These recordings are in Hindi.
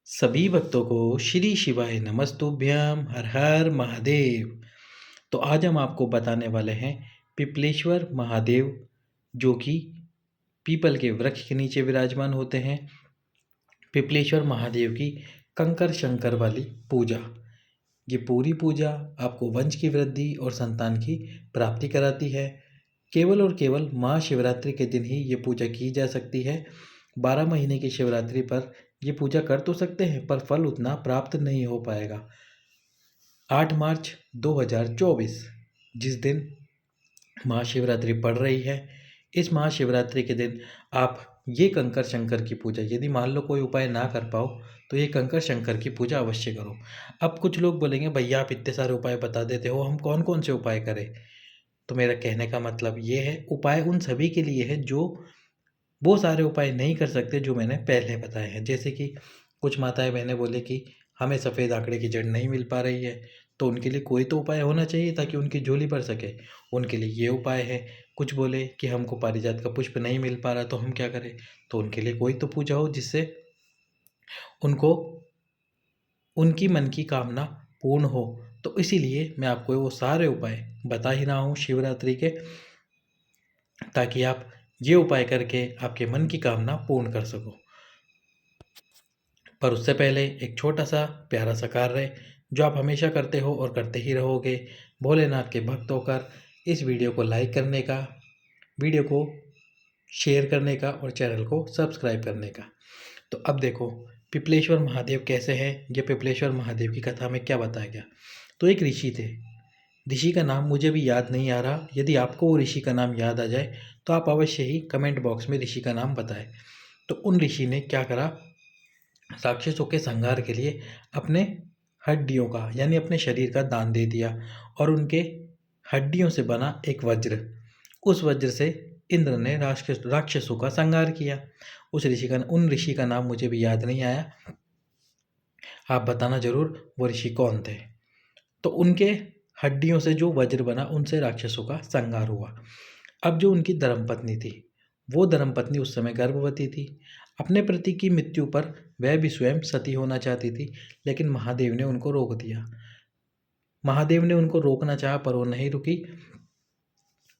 सभी भक्तों को श्री शिवाय नमस्तुभ्यम हर हर महादेव। तो आज हम आपको बताने वाले हैं पिपलेश्वर महादेव, जो कि पीपल के वृक्ष के नीचे विराजमान होते हैं। पिपलेश्वर महादेव की कंकर शंकर वाली पूजा, ये पूरी पूजा आपको वंश की वृद्धि और संतान की प्राप्ति कराती है। केवल और केवल महाशिवरात्रि के दिन ही ये पूजा की जा सकती है। 12 महीने की शिवरात्रि पर ये पूजा कर तो सकते हैं, पर फल उतना प्राप्त नहीं हो पाएगा। 8 मार्च 2024 जिस दिन महाशिवरात्रि पड़ रही है, इस महाशिवरात्रि के दिन आप ये कंकर शंकर की पूजा, यदि मान लो कोई उपाय ना कर पाओ तो ये कंकर शंकर की पूजा अवश्य करो। अब कुछ लोग बोलेंगे, भैया आप इतने सारे उपाय बता देते हो, हम कौन कौन से उपाय करें? तो मेरा कहने का मतलब ये है, उपाय उन सभी के लिए है जो वो सारे उपाय नहीं कर सकते जो मैंने पहले बताए हैं। जैसे कि कुछ माताएं बहनें बोले कि हमें सफ़ेद आंकड़े की जड़ नहीं मिल पा रही है, तो उनके लिए कोई तो उपाय होना चाहिए ताकि उनकी झोली भर सके। उनके लिए ये उपाय है। कुछ बोले कि हमको पारिजात का पुष्प नहीं मिल पा रहा, तो हम क्या करें? तो उनके लिए कोई तो पूजा हो जिससे उनको उनकी मन की कामना पूर्ण हो। तो इसीलिए मैं आपको वो सारे उपाय बता ही रहा हूँ शिवरात्रि के, ताकि आप ये उपाय करके आपके मन की कामना पूर्ण कर सको। पर उससे पहले एक छोटा सा प्यारा सा कार्य जो आप हमेशा करते हो और करते ही रहोगे, भोलेनाथ के भक्त होकर इस वीडियो को लाइक करने का, वीडियो को शेयर करने का और चैनल को सब्सक्राइब करने का। तो अब देखो पिपलेश्वर महादेव कैसे हैं। ये पिपलेश्वर महादेव की कथा में क्या बताया गया। तो एक ऋषि थे, ऋषि का नाम मुझे भी याद नहीं आ रहा। यदि आपको वो ऋषि का नाम याद आ जाए तो आप अवश्य ही कमेंट बॉक्स में ऋषि का नाम बताएं। तो उन ऋषि ने क्या करा, राक्षसों के संहार के लिए अपने हड्डियों का यानी अपने शरीर का दान दे दिया और उनके हड्डियों से बना एक वज्र, उस वज्र से इंद्र ने राक्षसों का संहार किया। उन ऋषि का नाम मुझे भी याद नहीं आया, आप बताना जरूर वो ऋषि कौन थे। तो उनके हड्डियों से जो वज्र बना उनसे राक्षसों का संहार हुआ। अब जो उनकी धर्मपत्नी थी, वो धर्मपत्नी उस समय गर्भवती थी। अपने पति की मृत्यु पर वह भी स्वयं सती होना चाहती थी, लेकिन महादेव ने उनको रोक दिया। महादेव ने उनको रोकना चाहा पर वो नहीं रुकी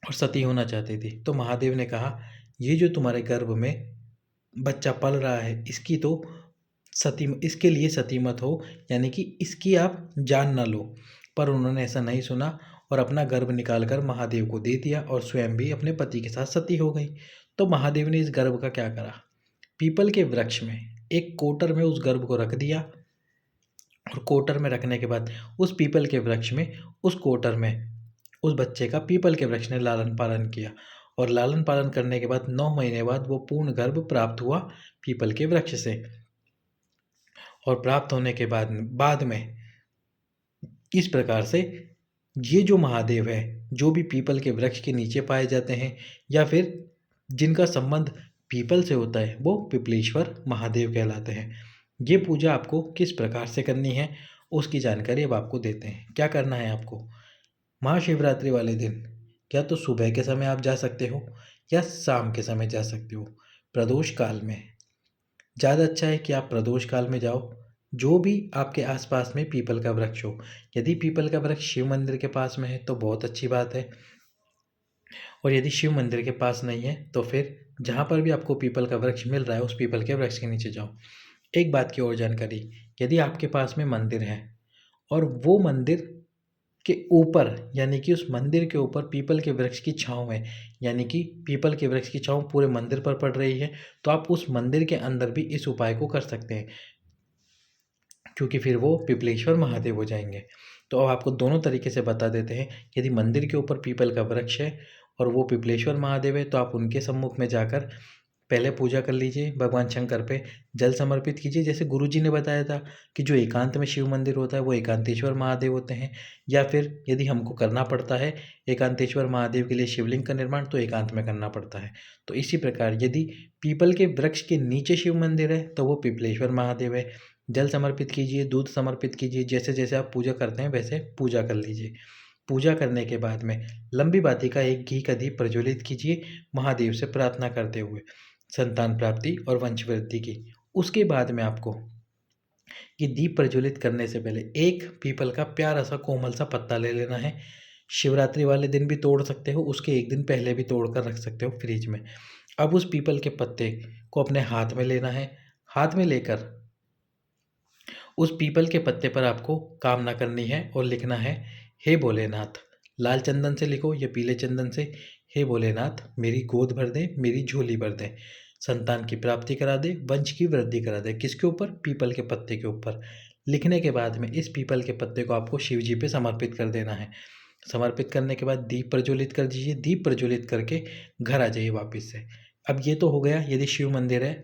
और सती होना चाहती थी। तो महादेव ने कहा, ये जो तुम्हारे गर्भ में बच्चा पल रहा है, इसके लिए सती मत हो, यानी कि इसकी आप जान ना लो। पर उन्होंने ऐसा नहीं सुना और अपना गर्भ निकालकर महादेव को दे दिया और स्वयं भी अपने पति के साथ सती हो गई। तो महादेव ने इस गर्भ का क्या करा, पीपल के वृक्ष में एक कोटर में उस गर्भ को रख दिया और कोटर में रखने के बाद उस पीपल के वृक्ष में, उस कोटर में उस बच्चे का पीपल के वृक्ष ने लालन पालन किया और लालन पालन करने के बाद 9 महीने बाद वो पूर्ण गर्भ प्राप्त हुआ पीपल के वृक्ष से। और प्राप्त होने के बाद में इस प्रकार से ये जो महादेव है, जो भी पीपल के वृक्ष के नीचे पाए जाते हैं या फिर जिनका संबंध पीपल से होता है, वो पिपलेश्वर महादेव कहलाते हैं। ये पूजा आपको किस प्रकार से करनी है उसकी जानकारी अब आपको देते हैं। क्या करना है आपको, महाशिवरात्रि वाले दिन या तो सुबह के समय आप जा सकते हो या शाम के समय जा सकते हो, प्रदोष काल में। ज़्यादा अच्छा है कि आप प्रदोष काल में जाओ, जो भी आपके आसपास में पीपल का वृक्ष हो। यदि पीपल का वृक्ष शिव मंदिर के पास में है तो बहुत अच्छी बात है, और यदि शिव मंदिर के पास नहीं है तो फिर जहाँ पर भी आपको पीपल का वृक्ष मिल रहा है उस पीपल के वृक्ष के नीचे जाओ। एक बात की और जानकारी, यदि आपके पास में मंदिर है और वो मंदिर के ऊपर यानी कि उस मंदिर के ऊपर पीपल के वृक्ष की छाँव है, यानी कि पीपल के वृक्ष की छाँव पूरे मंदिर पर पड़ रही है, तो आप उस मंदिर के अंदर भी इस उपाय को कर सकते हैं, क्योंकि फिर वो पिपलेश्वर महादेव हो जाएंगे। तो अब आपको दोनों तरीके से बता देते हैं। यदि मंदिर के ऊपर पीपल का वृक्ष है और वो पिपलेश्वर महादेव है तो आप उनके सम्मुख में जाकर पहले पूजा कर लीजिए, भगवान शंकर पे जल समर्पित कीजिए। जैसे गुरुजी ने बताया था कि जो एकांत में शिव मंदिर होता है वो एकांतेश्वर महादेव होते हैं, या फिर यदि हमको करना पड़ता है एकांतेश्वर महादेव के लिए शिवलिंग का निर्माण तो एकांत में करना पड़ता है। तो इसी प्रकार यदि पीपल के वृक्ष के नीचे शिव मंदिर है तो वो पिपलेश्वर महादेव है। जल समर्पित कीजिए, दूध समर्पित कीजिए, जैसे जैसे आप पूजा करते हैं वैसे पूजा कर लीजिए। पूजा करने के बाद में लंबी बाती का एक घी का दीप प्रज्वलित कीजिए, महादेव से प्रार्थना करते हुए संतान प्राप्ति और वंश वृद्धि की। उसके बाद में आपको कि दीप प्रज्वलित करने से पहले एक पीपल का प्यारा सा कोमल सा पत्ता ले लेना है। शिवरात्रि वाले दिन भी तोड़ सकते हो, उसके एक दिन पहले भी तोड़ कर रख सकते हो फ्रिज में। अब उस पीपल के पत्ते को अपने हाथ में लेना है। हाथ में लेकर उस पीपल के पत्ते पर आपको कामना करनी है और लिखना है, हे भोलेनाथ। लाल चंदन से लिखो या पीले चंदन से। हे भोलेनाथ, मेरी गोद भर दे, मेरी झोली भर दे, संतान की प्राप्ति करा दे, वंश की वृद्धि करा दे। किसके ऊपर? पीपल के पत्ते के ऊपर। लिखने के बाद में इस पीपल के पत्ते को आपको शिव जी पे समर्पित कर देना है। समर्पित करने के बाद दीप प्रज्वलित कर दीजिए। दीप प्रज्वलित करके घर आ जाइए वापस से। अब ये तो हो गया यदि शिव मंदिर है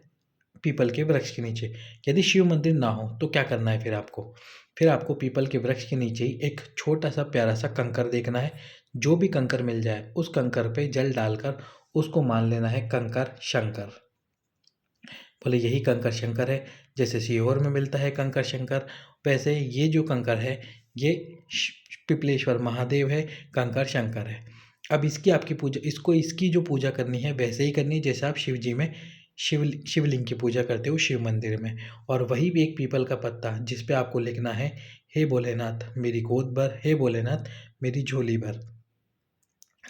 पीपल के वृक्ष के नीचे। यदि शिव मंदिर ना हो तो क्या करना है फिर आपको? फिर आपको पीपल के वृक्ष के नीचे ही एक छोटा सा प्यारा सा कंकर देखना है। जो भी कंकर मिल जाए उस कंकर पे जल डालकर उसको मान लेना है कंकर शंकर। बोले यही कंकर शंकर है, जैसे सीहोर में मिलता है कंकर शंकर, वैसे ये जो कंकर है ये पिपलेश्वर महादेव है, कंकर शंकर है। अब इसकी आपकी पूजा, इसकी जो पूजा करनी है वैसे ही करनी है जैसे आप शिव जी में शिवलिंग की पूजा करते हो शिव मंदिर में। और वही भी एक पीपल का पत्ता जिस पे आपको लिखना है, हे भोलेनाथ मेरी गोद भर, हे भोलेनाथ मेरी झोली भर।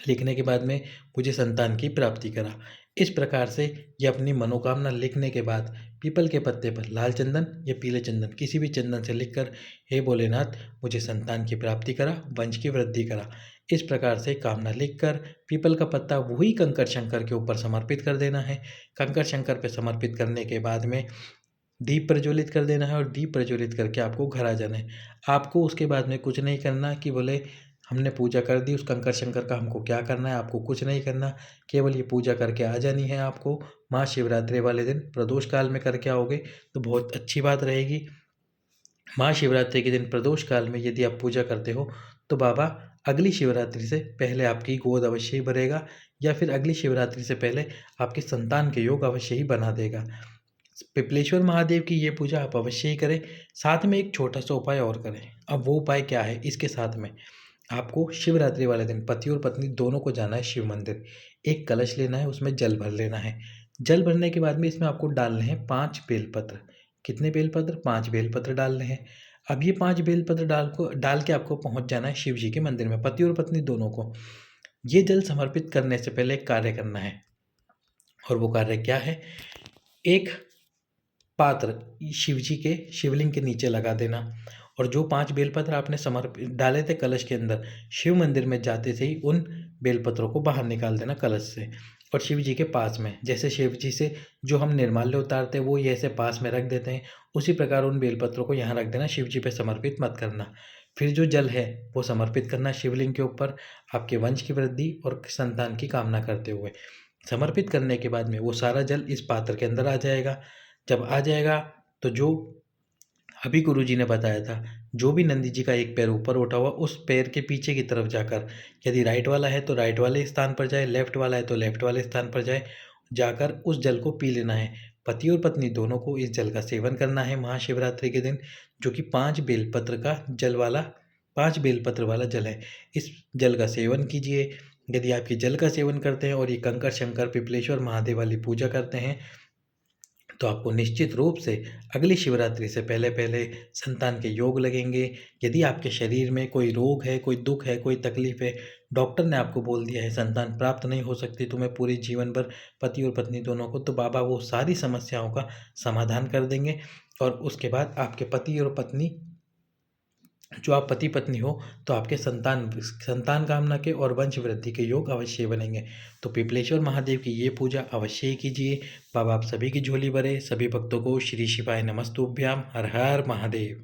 लिखने के बाद में मुझे संतान की प्राप्ति करा। इस प्रकार से ये अपनी मनोकामना लिखने के बाद पीपल के पत्ते पर लाल चंदन या पीले चंदन किसी भी चंदन से लिखकर, हे भोलेनाथ मुझे संतान की प्राप्ति करा, वंश की वृद्धि करा। इस प्रकार से कामना लिखकर पीपल का पत्ता वही कंकर शंकर के ऊपर समर्पित कर देना है। कंकर शंकर पे समर्पित करने के बाद में दीप प्रज्वलित कर देना है और दीप प्रज्वलित करके आपको घर आ जाना है। आपको उसके बाद में कुछ नहीं करना कि बोले हमने पूजा कर दी उस कंकर शंकर का, हमको क्या करना है? आपको कुछ नहीं करना, केवल ये पूजा करके आ जानी है आपको। महाशिवरात्रि वाले दिन प्रदोष काल में करके आओगे तो बहुत अच्छी बात रहेगी। महाशिवरात्रि के दिन प्रदोष काल में यदि आप पूजा करते हो तो बाबा अगली शिवरात्रि से पहले आपकी गोद अवश्य ही भरेगा, या फिर अगली शिवरात्रि से पहले आपके संतान के योग अवश्य ही बना देगा। पिपलेश्वर महादेव की ये पूजा आप अवश्य ही करें। साथ में एक छोटा सा उपाय और करें। अब वो उपाय क्या है? इसके साथ में आपको शिवरात्रि वाले दिन पति और पत्नी दोनों को जाना है शिव मंदिर। एक कलश लेना है, उसमें जल भर लेना है। जल भरने के बाद में इसमें आपको डालने हैं 5 बेलपत्र। कितने बेलपत्र? 5 बेलपत्र डालने हैं। अब ये 5 बेलपत्र डाल के आपको पहुंच जाना है शिव जी के मंदिर में, पति और पत्नी दोनों को। ये जल समर्पित करने से पहले एक कार्य करना है, और वो कार्य क्या है? एक पात्र शिव जी के शिवलिंग के नीचे लगा देना, और जो 5 बेलपत्र आपने समर्पित डाले थे कलश के अंदर, शिव मंदिर में जाते से ही उन बेलपत्रों को बाहर निकाल देना कलश से, और शिव जी के पास में, जैसे शिव जी से जो हम निर्माल्य उतारते हैं वो ये ऐसे पास में रख देते हैं, उसी प्रकार उन बेलपत्रों को यहाँ रख देना। शिव जी पे समर्पित मत करना। फिर जो जल है वो समर्पित करना शिवलिंग के ऊपर, आपके वंश की वृद्धि और संतान की कामना करते हुए। समर्पित करने के बाद में वो सारा जल इस पात्र के अंदर आ जाएगा। जब आ जाएगा तो जो अभी गुरुजी ने बताया था, जो भी नंदी जी का एक पैर ऊपर उठा हुआ उस पैर के पीछे की तरफ जाकर, यदि राइट वाला है तो राइट वाले स्थान पर जाए, लेफ्ट वाला है तो लेफ्ट वाले स्थान पर जाए, जाकर उस जल को पी लेना है। पति और पत्नी दोनों को इस जल का सेवन करना है महाशिवरात्रि के दिन, जो कि 5 बेलपत्र का जल वाला 5 बेलपत्र वाला जल है। इस जल का सेवन कीजिए। यदि आप ये जल का सेवन करते हैं और ये कंकर शंकर पिपलेश्वर महादेव वाली पूजा करते हैं तो आपको निश्चित रूप से अगली शिवरात्रि से पहले पहले संतान के योग लगेंगे। यदि आपके शरीर में कोई रोग है, कोई दुख है, कोई तकलीफ है, डॉक्टर ने आपको बोल दिया है संतान प्राप्त नहीं हो सकती तुम्हें पूरे जीवन भर, पति और पत्नी दोनों को, तो बाबा वो सारी समस्याओं का समाधान कर देंगे। और उसके बाद आपके पति और पत्नी, जो आप पति पत्नी हो, तो आपके संतान कामना के और वंश वृद्धि के योग अवश्य बनेंगे। तो पिपलेश्वर महादेव की ये पूजा अवश्य ही कीजिए। बाबा आप सभी की झोली भरे। सभी भक्तों को श्री शिवाय नमस्तुभ्याम। हर हर महादेव।